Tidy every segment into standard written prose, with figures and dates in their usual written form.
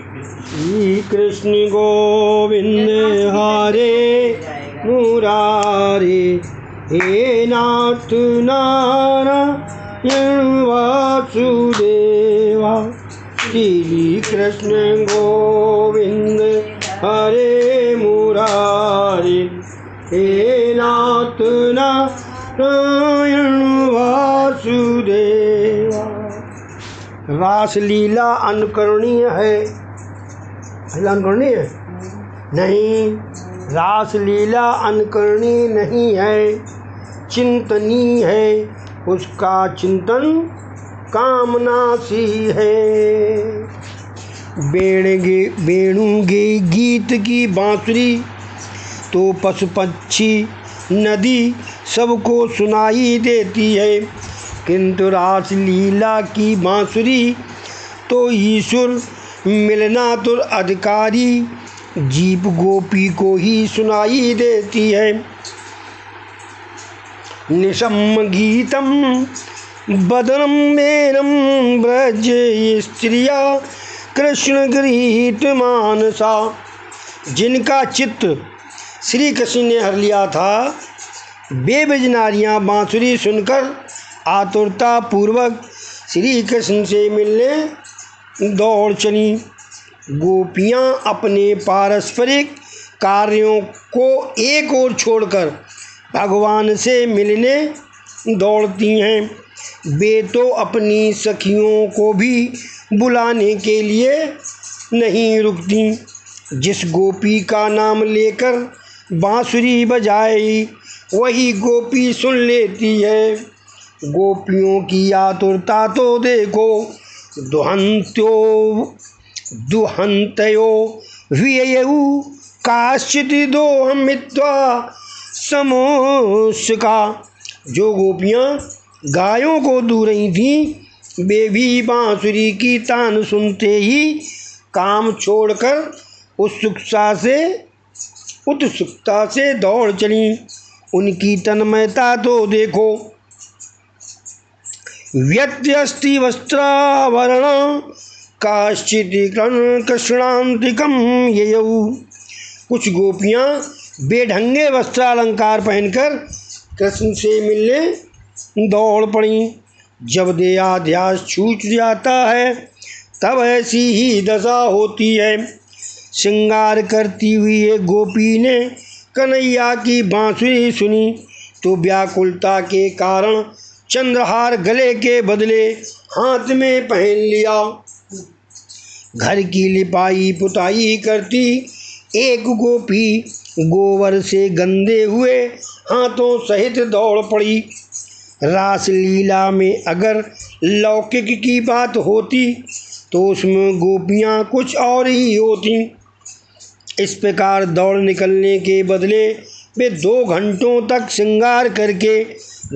श्री कृष्ण गोविंद हरे मुरारे, हे नाथ नारायण वासुदेवा। श्री कृष्ण गोविंद हरे मुरारे, हे नाथ नारायण वासुदेवा। रासलीला अनुकरणीय है, अनुकरणीय है नहीं, रासलीला अनुकरणीय नहीं है, चिंतनीय है। उसका चिंतन कामनासी है। वेणु के गीत की बांसुरी तो पशु पक्षी नदी सबको सुनाई देती है, किंतु रासलीला की बांसुरी तो ईश्वर मिलनातुर अधिकारी जीव गोपी को ही सुनाई देती है। निशम गीतम बदनम मेरम ब्रज स्त्रिया कृष्ण गृहीत मानसा। जिनका चित्त श्री कृष्ण ने हर लिया था, वे ब्रजनारियाँ बांसुरी सुनकर आतुरता पूर्वक श्री कृष्ण से मिलने दौड़ चली। गोपियाँ अपने पारस्परिक कार्यों को एक ओर छोड़कर भगवान से मिलने दौड़ती हैं। वे तो अपनी सखियों को भी बुलाने के लिए नहीं रुकती। जिस गोपी का नाम लेकर बांसुरी बजाई, वही गोपी सुन लेती है। गोपियों की आतुरता तो देखो, दुहंत्यो व्ययौ काश्चित् दोहमित्वा समोस्का। जो गोपियाँ गायों को दूर रही थीं, वे भी बांसुरी की तान सुनते ही काम छोड़कर उत्सुकता से दौड़ चली। उनकी तन्मयता तो देखो। व्यत्यस्ति वस्त्रावरण काश्चित् कृष्णांतिकम ययौ। कुछ गोपियाँ बेढंगे वस्त्रालंकार पहनकर कृष्ण से मिलने दौड़ पड़ी। जब देहाध्यास छूट जाता है, तब ऐसी ही दशा होती है। श्रृंगार करती हुई एक गोपी ने कन्हैया की बांसुरी सुनी तो व्याकुलता के कारण चंद्रहार गले के बदले हाथ में पहन लिया। घर की लिपाई पुताई करती एक गोपी गोबर से गंदे हुए हाथों सहित दौड़ पड़ी। रासलीला में अगर लौकिक की बात होती तो उसमें गोपियाँ कुछ और ही होती। इस प्रकार दौड़ निकलने के बदले वे 2 घंटों तक श्रृंगार करके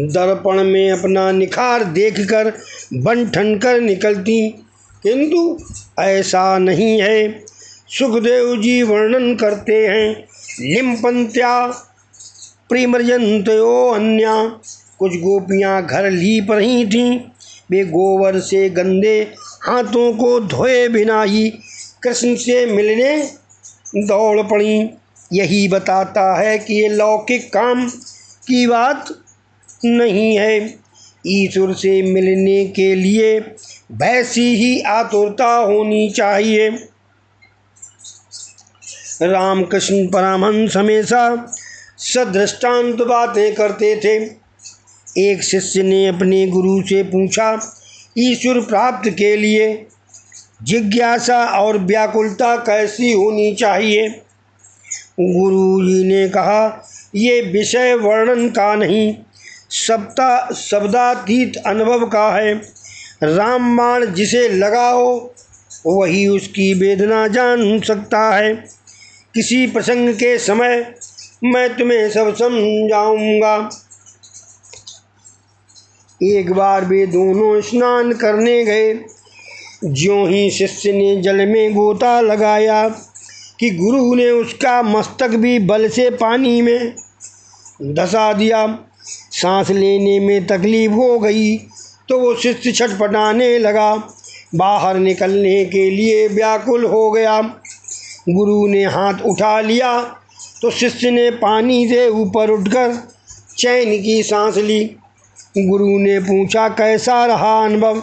दर्पण में अपना निखार देखकर बन ठन कर निकलती, किंतु ऐसा नहीं है। सुखदेव जी वर्णन करते हैं, लिम्पंत्या प्रिमर्यन्तयो अन्या। कुछ गोपियाँ घर लीप रही थीं। वे गोबर से गंदे हाथों को धोए बिना ही कृष्ण से मिलने दौड़ पड़ी। यही बताता है कि ये लौकिक काम की बात नहीं है। ईश्वर से मिलने के लिए वैसी ही आतुरता होनी चाहिए। रामकृष्ण परमहंस हमेशा सदृष्टांत बातें करते थे। एक शिष्य ने अपने गुरु से पूछा, ईश्वर प्राप्त के लिए जिज्ञासा और व्याकुलता कैसी होनी चाहिए? गुरु जी ने कहा, ये विषय वर्णन का नहीं, शब्दातीत अनुभव का है। रामबाण जिसे लगा हो वही उसकी वेदना जान सकता है। किसी प्रसंग के समय मैं तुम्हें सब समझाऊंगा। एक बार वे दोनों स्नान करने गए। ज्यों ही शिष्य ने जल में गोता लगाया कि गुरु ने उसका मस्तक भी बल से पानी में धंसा दिया। सांस लेने में तकलीफ हो गई तो वो शिष्य छटपटाने लगा। बाहर निकलने के लिए व्याकुल हो गया। गुरु ने हाथ उठा लिया तो शिष्य ने पानी से ऊपर उठकर चैन की सांस ली। गुरु ने पूछा, कैसा रहा अनुभव?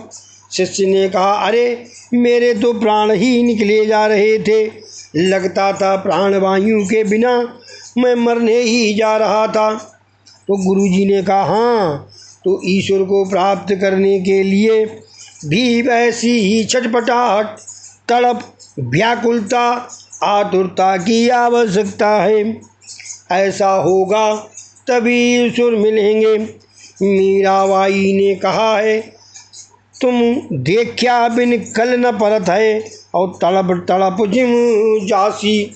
शिष्य ने कहा, अरे मेरे तो प्राण ही निकले जा रहे थे, लगता था प्राणवायु के बिना मैं मरने ही जा रहा था। तो गुरुजी ने कहा, हाँ, तो ईश्वर को प्राप्त करने के लिए भी ऐसी ही छटपटाहट, तड़प, व्याकुलता, आतुरता की आवश्यकता है। ऐसा होगा तभी ईश्वर मिलेंगे। मीराबाई ने कहा है, तुम देखा बिन कल न परत है और तड़प तड़प जिम जासी।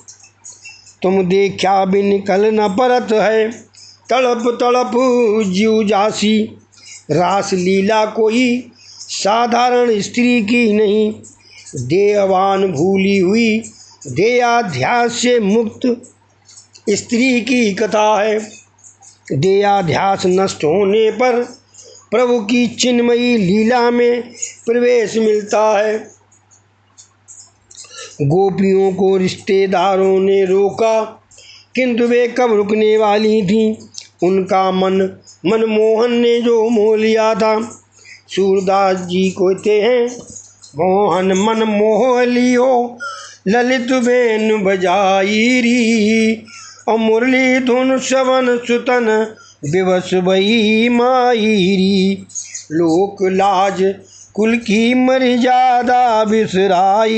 तुम देखा बिन कल न परत है, तड़प तड़प जीव जासी। रास लीला कोई साधारण स्त्री की नहीं, देहवान भूली हुई देहाध्यास से मुक्त स्त्री की कथा है। देहाध्यास नष्ट होने पर प्रभु की चिन्मयी लीला में प्रवेश मिलता है। गोपियों को रिश्तेदारों ने रोका, किंतु वे कब रुकने वाली थीं। उनका मन मनमोहन ने जो मोह लिया था। सूरदास जी कहते हैं, मोहन मन मोह लियो ललित बेन बजाई री, और मुरली धुन श्रवण सुतन विवश भई माईरी। लोक लाज कुल की मर्यादा बिसराई,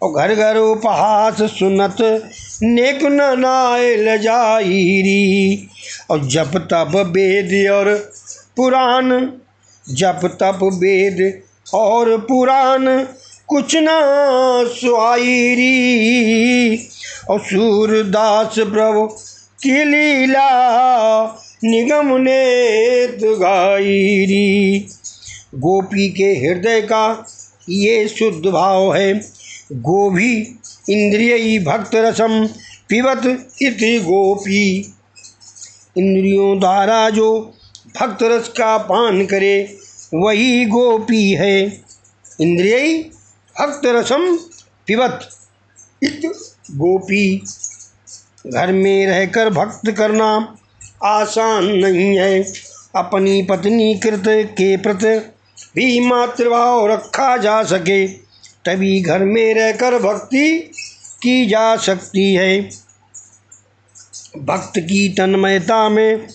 और घर घर उपहास सुनत नेक न नाय लजाईरी। और जप तप वेद और पुराण, जप तप वेद और पुराण कुछ न सुहाईरी। और सूरदास प्रभु की लीला निगम नेत गाईरी। गोपी के हृदय का ये शुद्ध भाव है। गोभी इंद्रिय भक्त रसम पिबत इति गोपी। इंद्रियों द्वारा जो भक्त रस का पान करे वही गोपी है। इंद्रिय भक्त रसम पिबत इत गोपी। घर में रहकर भक्त करना आसान नहीं है। अपनी पत्नी कृत के प्रति भी मातृभाव रखा जा सके तभी घर में रहकर भक्ति की जा सकती है। भक्त की तन्मयता में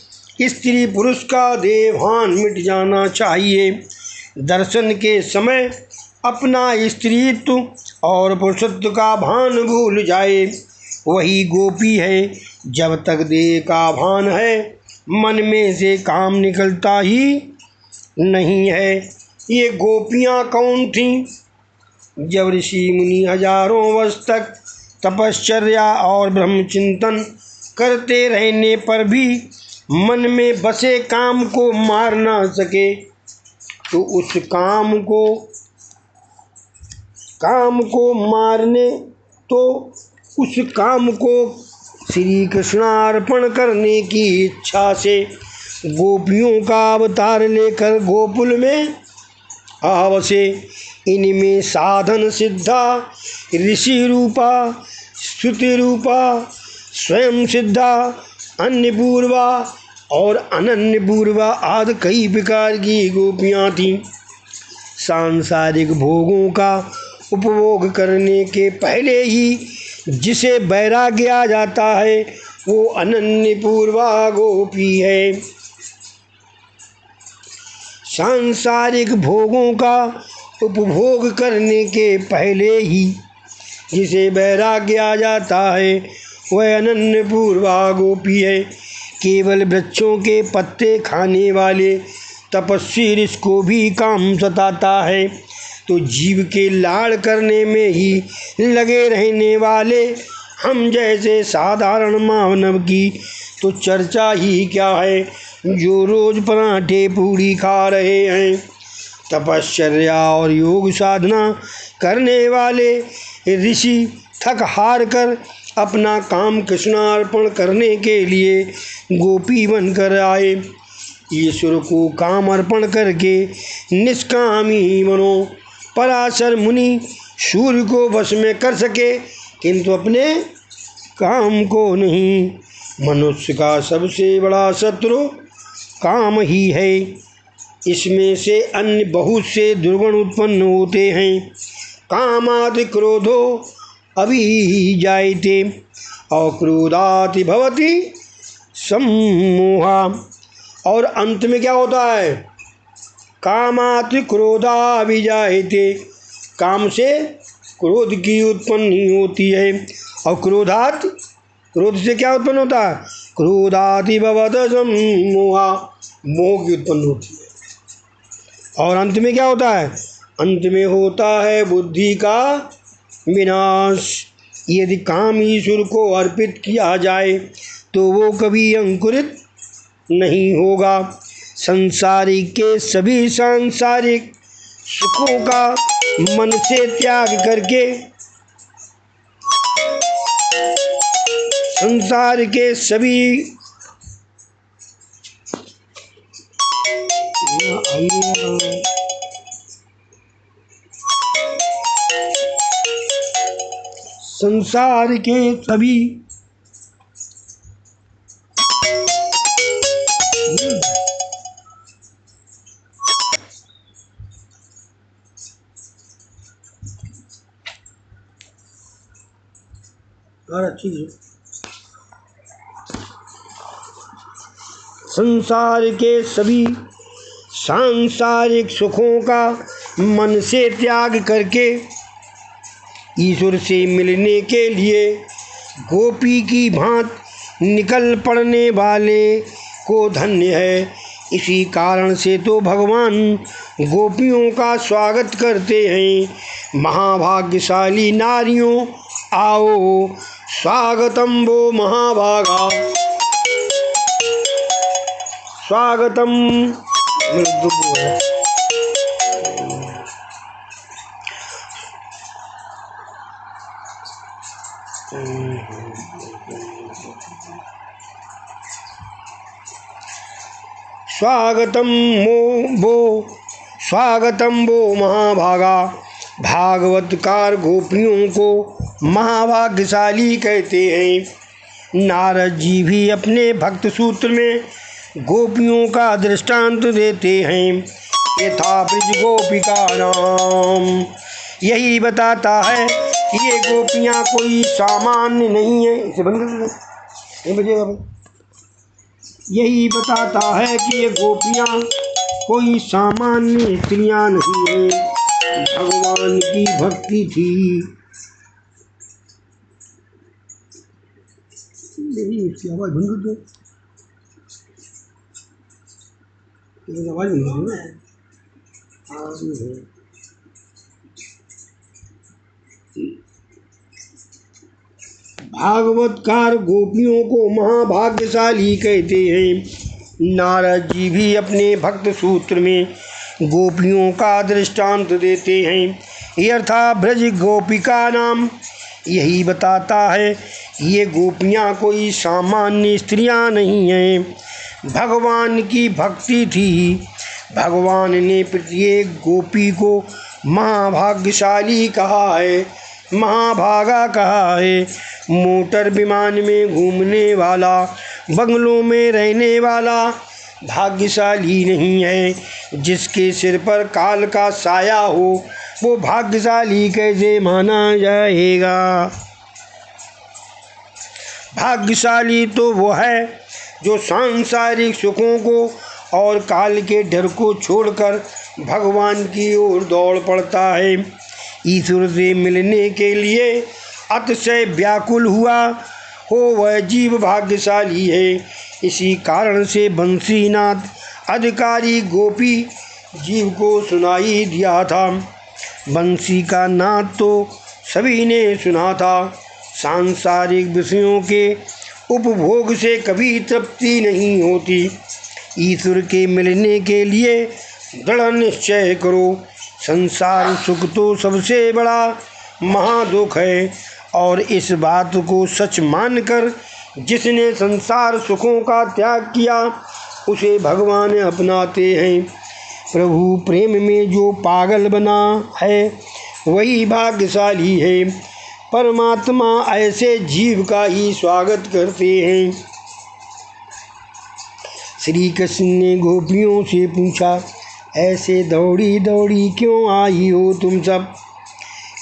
स्त्री पुरुष का देहान मिट जाना चाहिए। दर्शन के समय अपना स्त्रीत्व और पुरुषत्व का भान भूल जाए, वही गोपी है। जब तक देह का भान है मन में से काम निकलता ही नहीं है। ये गोपियाँ कौन थीं? जब ऋषि मुनि हजारों वर्ष तक तपश्चर्या और ब्रह्मचिंतन करते रहने पर भी मन में बसे काम को मार ना सके, तो उस काम को श्री कृष्णार्पण करने की इच्छा से गोपियों का अवतार लेकर गोकुल में आवसे। इनमें साधन सिद्धा, ऋषि रूपा, श्रुति रूपा, स्वयं सिद्धा, अन्यपूर्वा और अनन्यपूर्वा आदि कई प्रकार की गोपियाँ थीं। सांसारिक भोगों का उपभोग करने के पहले ही जिसे वैराग्य आ जाता है वो अनन्यपूर्वा गोपी है। सांसारिक भोगों का उपभोग करने के पहले ही जिसे वैराग्य आ जाता है वह अनन्यपूर्वा गोपी है। केवल वृक्षों के पत्ते खाने वाले तपस्वी ऋषि को भी काम सताता है, तो जीव के लाड़ करने में ही लगे रहने वाले हम जैसे साधारण मानव की तो चर्चा ही क्या है, जो रोज पराठे पूड़ी खा रहे हैं। तपश्चर्या और योग साधना करने वाले ऋषि थक हार कर अपना काम कृष्णार्पण करने के लिए गोपी बनकर आए। ईश्वर को काम अर्पण करके निष्कामी बनो। पराशर मुनि सूर्य को वश में कर सके किंतु अपने काम को नहीं। मनुष्य का सबसे बड़ा शत्रु काम ही है। इसमें से अन्य बहुत से दुर्गुण उत्पन्न होते हैं। कामादि क्रोधो अभिजायते और क्रोधाति भवति सम्मोहा। और अंत में क्या होता है? कामाति क्रोधा अभिजायते, काम से क्रोध की उत्पत्ति होती है। और क्रोधात, क्रोध से क्या उत्पन्न होता है? क्रोधाति भवत सम्मोहा, मोह की उत्पन्न होती है। और अंत में क्या होता है? अंत में होता है बुद्धि का विनाश। यदि काम ईश्वर को अर्पित किया जाए तो वो कभी अंकुरित नहीं होगा। संसारिक के सभी सांसारिक सुखों का मन से त्याग करके, संसार के सभी संसार के सभी संसार के सभी सांसारिक सुखों का मन से त्याग करके ईश्वर से मिलने के लिए गोपी की भांत निकल पड़ने वाले को धन्य है। इसी कारण से तो भगवान गोपियों का स्वागत करते हैं। महाभाग्यशाली नारियों आओ, स्वागतम वो महाभागा, स्वागतम। स्वागतम वो महाभागा। भागवतकार गोपियों को महाभाग्यशाली कहते हैं। नारद जी भी अपने भक्त सूत्र में गोपियों का दृष्टांत देते हैं। यथा ब्रज गोपिका नाम, यही बताता है कि ये गोपियाँ कोई सामान्य नहीं है। इसे बंद कर बजेगा भाई। यही बताता है कि ये गोपियाँ कोई सामान्य स्त्रियाँ नहीं हैं, भगवान की भक्ति थी। यही इसकी आवाज़ बंद कर दो, आवाज़ बंद कर दो। भागवतकार गोपियों को महाभाग्यशाली कहते हैं। नारद जी भी अपने भक्त सूत्र में गोपियों का दृष्टांत देते हैं। यथा ब्रज गोपिका नाम, यही बताता है ये गोपियाँ कोई सामान्य स्त्रियाँ नहीं हैं, भगवान की भक्ति थी। भगवान ने प्रत्येक गोपी को महाभाग्यशाली कहा है, महाभागा कहा है। मोटर विमान में घूमने वाला, बंगलों में रहने वाला भाग्यशाली नहीं है। जिसके सिर पर काल का साया हो वो भाग्यशाली कैसे माना जाएगा? भाग्यशाली तो वो है जो सांसारिक सुखों को और काल के डर को छोड़कर भगवान की ओर दौड़ पड़ता है। ईश्वर से मिलने के लिए अतिशय व्याकुल हुआ हो वह जीव भाग्यशाली है। इसी कारण से बंसीनाथ अधिकारी गोपी जीव को सुनाई दिया था। बंसी का नाद तो सभी ने सुना था। सांसारिक विषयों के उपभोग से कभी तृप्ति नहीं होती। ईश्वर के मिलने के लिए दृढ़ निश्चय करो। संसार सुख तो सबसे बड़ा महादुख है, और इस बात को सच मानकर जिसने संसार सुखों का त्याग किया उसे भगवान अपनाते हैं। प्रभु प्रेम में जो पागल बना है वही भाग्यशाली है। परमात्मा ऐसे जीव का ही स्वागत करते हैं। श्री कृष्ण ने गोपियों से पूछा, ऐसे दौड़ी दौड़ी क्यों आई हो तुम सब?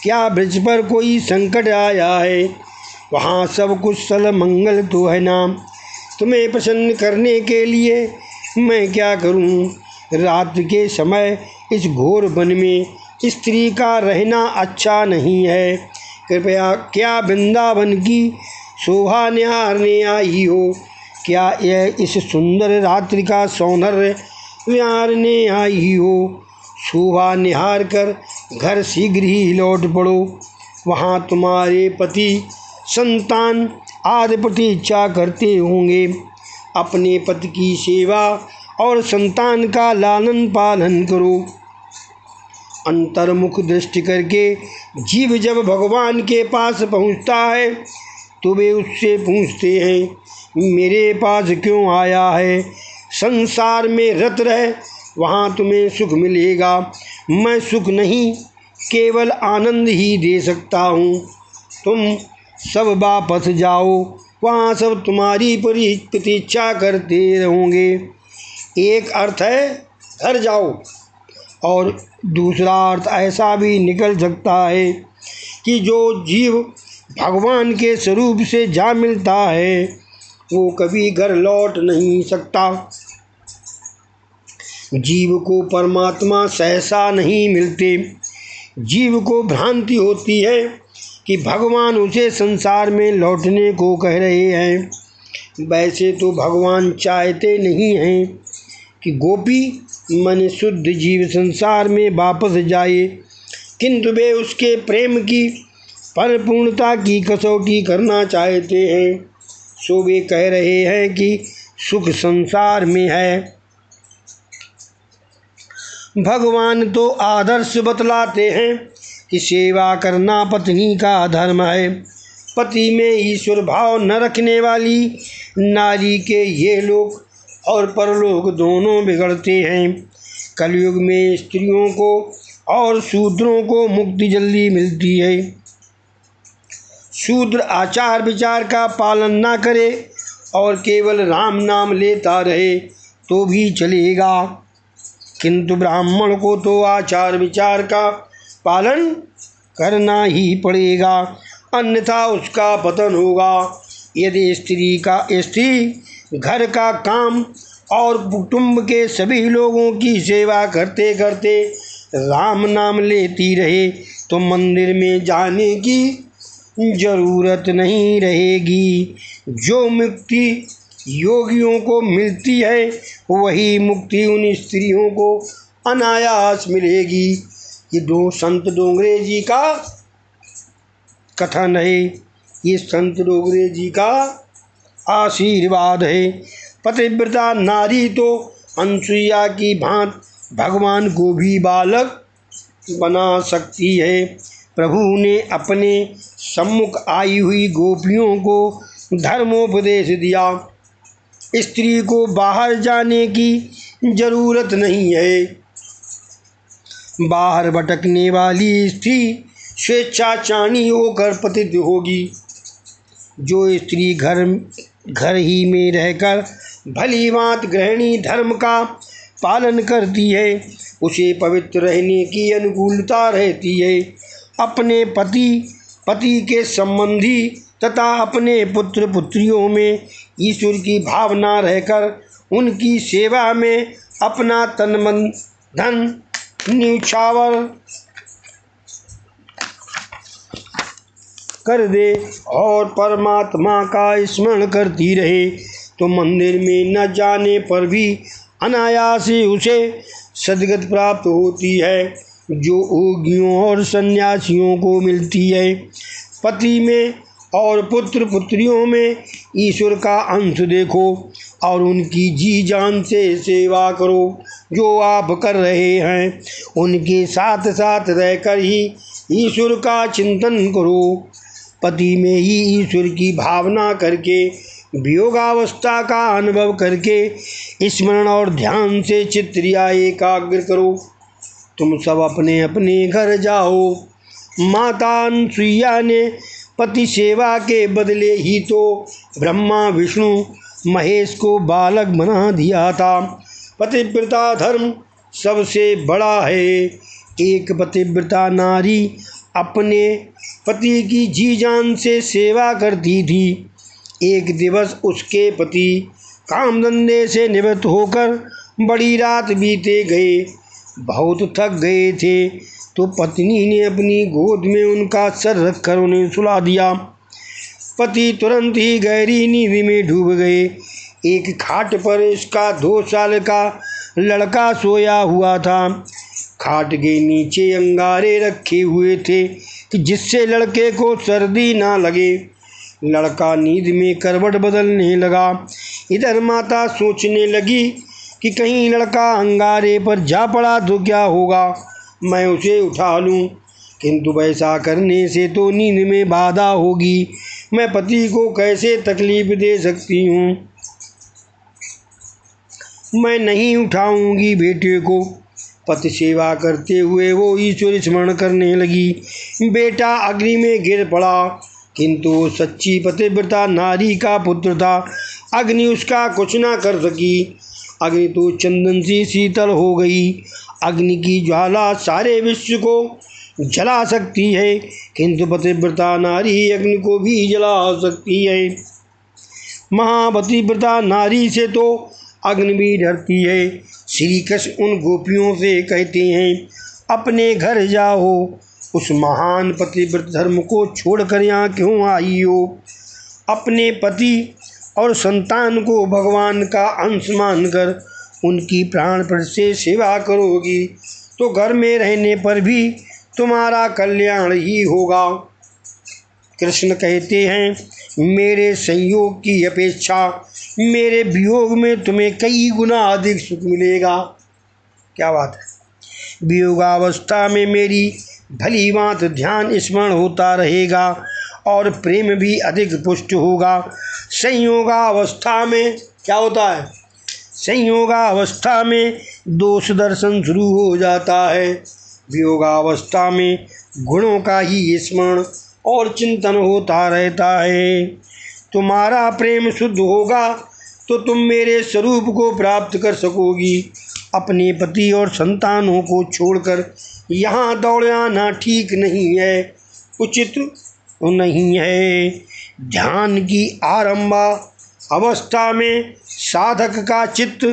क्या ब्रज पर कोई संकट आया है? वहाँ सब कुशल मंगल तो है ना? तुम्हें प्रसन्न करने के लिए मैं क्या करूं? रात के समय इस घोर वन में स्त्री का रहना अच्छा नहीं है। कृपया क्या वृंदावन की शोभा निहारने आई हो? क्या यह इस सुंदर रात्रि का सौंदर्य निहारने आई हो? शोभा निहार कर घर शीघ्र ही लौट पड़ो। वहाँ तुम्हारे पति संतान आदि प्रतीक्षा करते होंगे। अपने पति की सेवा और संतान का लालन पालन करो। अंतर्मुख दृष्टि करके जीव जब भगवान के पास पहुँचता है तो वे उससे पूछते हैं, मेरे पास क्यों आया है? संसार में रत रह, वहाँ तुम्हें सुख मिलेगा। मैं सुख नहीं, केवल आनंद ही दे सकता हूँ। तुम सब वापस जाओ, वहाँ सब तुम्हारी प्रतीक्षा करते रहेंगे। एक अर्थ है घर जाओ और दूसरा अर्थ ऐसा भी निकल सकता है कि जो जीव भगवान के स्वरूप से जा मिलता है वो कभी घर लौट नहीं सकता। जीव को परमात्मा सहसा नहीं मिलते। जीव को भ्रांति होती है कि भगवान उसे संसार में लौटने को कह रहे हैं। वैसे तो भगवान चाहते नहीं हैं कि गोपी मन शुद्ध जीव संसार में वापस जाए, किंतु वे उसके प्रेम की परिपूर्णता की कसौटी करना चाहते हैं। सो वे कह रहे हैं कि सुख संसार में है। भगवान तो आदर्श बतलाते हैं कि सेवा करना पत्नी का धर्म है। पति में ईश्वर भाव न रखने वाली नारी के ये लोग और परलोक दोनों बिगड़ते हैं। कलयुग में स्त्रियों को और शूद्रों को मुक्ति जल्दी मिलती है। शूद्र आचार विचार का पालन ना करे और केवल राम नाम लेता रहे तो भी चलेगा, किंतु ब्राह्मण को तो आचार विचार का पालन करना ही पड़ेगा, अन्यथा उसका पतन होगा। यदि स्त्री घर का काम और कुटुंब के सभी लोगों की सेवा करते करते राम नाम लेती रहे तो मंदिर में जाने की जरूरत नहीं रहेगी। जो मुक्ति योगियों को मिलती है वही मुक्ति उन स्त्रियों को अनायास मिलेगी। ये संत डोंगरे जी का कथन है, ये संत डोंगरे जी का आशीर्वाद है। पतिव्रता नारी तो अनसुईया की भांत भगवान को भी बालक बना सकती है। प्रभु ने अपने सम्मुख आई हुई गोपियों को धर्मोपदेश दिया। स्त्री को बाहर जाने की जरूरत नहीं है। बाहर भटकने वाली स्त्री स्वेच्छाचारी होकर पतित होगी। जो स्त्री घर ही में रहकर भली भांति गृहिणी धर्म का पालन करती है उसे पवित्र रहने की अनुकूलता रहती है। अपने पति के संबंधी तथा अपने पुत्र पुत्रियों में ईश्वर की भावना रहकर उनकी सेवा में अपना तन मन धन न्यौछावर कर दे और परमात्मा का स्मरण करती रहे तो मंदिर में न जाने पर भी अनायास ही उसे सद्गति प्राप्त होती है, जो योगियों और सन्यासियों को मिलती है। पति में और पुत्र पुत्रियों में ईश्वर का अंश देखो और उनकी जी जान से सेवा करो। जो आप कर रहे हैं उनके साथ साथ रहकर ही ईश्वर का चिंतन करो। पति में ही ईश्वर की भावना करके वियोगावस्था का अनुभव करके स्मरण और ध्यान से चित्रिया एकाग्र करो। तुम सब अपने अपने घर जाओ। माता अनुसुईया ने पति सेवा के बदले ही तो ब्रह्मा विष्णु महेश को बालक बना दिया था। पतिव्रता धर्म सबसे बड़ा है। एक पतिव्रता नारी अपने पति की जी जान से सेवा करती थी। एक दिवस उसके पति काम धंधे से निवृत्त होकर बड़ी रात बीते गए, बहुत थक गए थे, तो पत्नी ने अपनी गोद में उनका सर रखकर उन्हें सुला दिया। पति तुरंत ही गहरी नींद में डूब गए। एक खाट पर उसका 2 साल का लड़का सोया हुआ था। खाट के नीचे अंगारे रखे हुए थे कि जिससे लड़के को सर्दी ना लगे। लड़का नींद में करवट बदलने लगा। इधर माता सोचने लगी कि कहीं लड़का अंगारे पर जा पड़ा तो क्या होगा, मैं उसे उठा लूं, किंतु वैसा करने से तो नींद में बाधा होगी। मैं पति को कैसे तकलीफ दे सकती हूँ। मैं नहीं उठाऊंगी बेटे को। पति सेवा करते हुए वो ईश्वर स्मरण करने लगी। बेटा अग्नि में गिर पड़ा, किंतु सच्ची पतिव्रता नारी का पुत्र था। अग्नि उसका कुछ ना कर सकी। अग्नि तो चंदन सी शीतल हो गई। अग्नि की ज्वाला सारे विश्व को जला सकती है, किंतु पतिव्रता नारी अग्नि को भी जला सकती है। महापतिव्रता नारी से तो अग्नि भी डरती है। श्री कृष्ण उन गोपियों से कहते हैं, अपने घर जाओ, उस महान पतिव्रत धर्म को छोड़कर यहाँ क्यों आई हो। अपने पति और संतान को भगवान का अंश मानकर उनकी प्राणपण से सेवा करोगी तो घर में रहने पर भी तुम्हारा कल्याण ही होगा। कृष्ण कहते हैं, मेरे संयोग की अपेक्षा मेरे वियोग में तुम्हें कई गुना अधिक सुख मिलेगा। क्या बात है। वियोगावस्था में मेरी भली बात ध्यान स्मरण होता रहेगा और प्रेम भी अधिक पुष्ट होगा। संयोगावस्था में क्या होता है, संयोगावस्था में दोष दर्शन शुरू हो जाता है। वियोगावस्था में गुणों का ही स्मरण और चिंतन होता रहता है। तुम्हारा प्रेम शुद्ध होगा तो तुम मेरे स्वरूप को प्राप्त कर सकोगी। अपने पति और संतानों को छोड़कर यहाँ दौड़ आना ठीक नहीं है, उचित नहीं है। ध्यान की आरंभा अवस्था में साधक का चित्त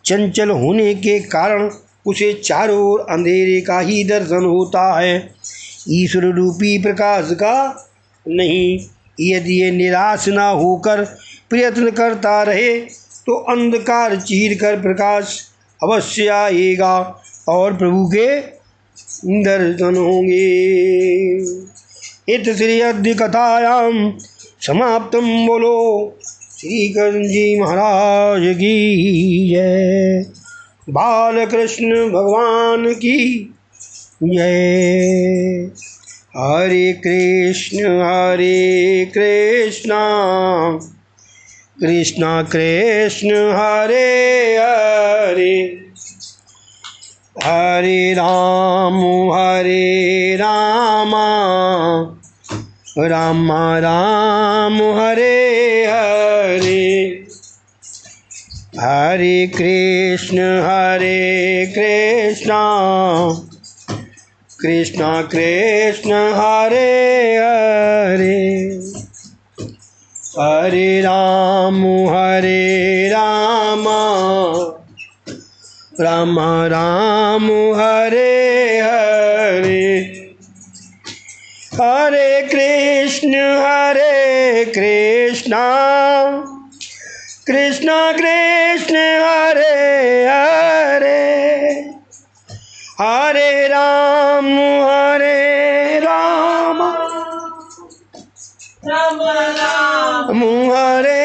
चंचल होने के कारण उसे चारों ओर अंधेरे का ही दर्शन होता है, ईश्वर रूपी प्रकाश का नहीं। यदि ये निराश ना होकर प्रयत्न करता रहे तो अंधकार चीर कर प्रकाश अवश्य आएगा और प्रभु के दर्शन होंगे। इत श्री अद्य कथायाम समाप्तम। बोलो श्री कृष्ण जी महाराज की जय। बाल कृष्ण भगवान की जय। हरे कृष्ण कृष्ण कृष्ण हरे हरे, हरे राम राम राम हरे हरे। हरे कृष्ण कृष्ण कृष्ण हरे हरे, हरे राम राम राम हरे हरे। हरे कृष्ण कृष्ण कृष्ण हरे हरे, हरे राम राम राम हरे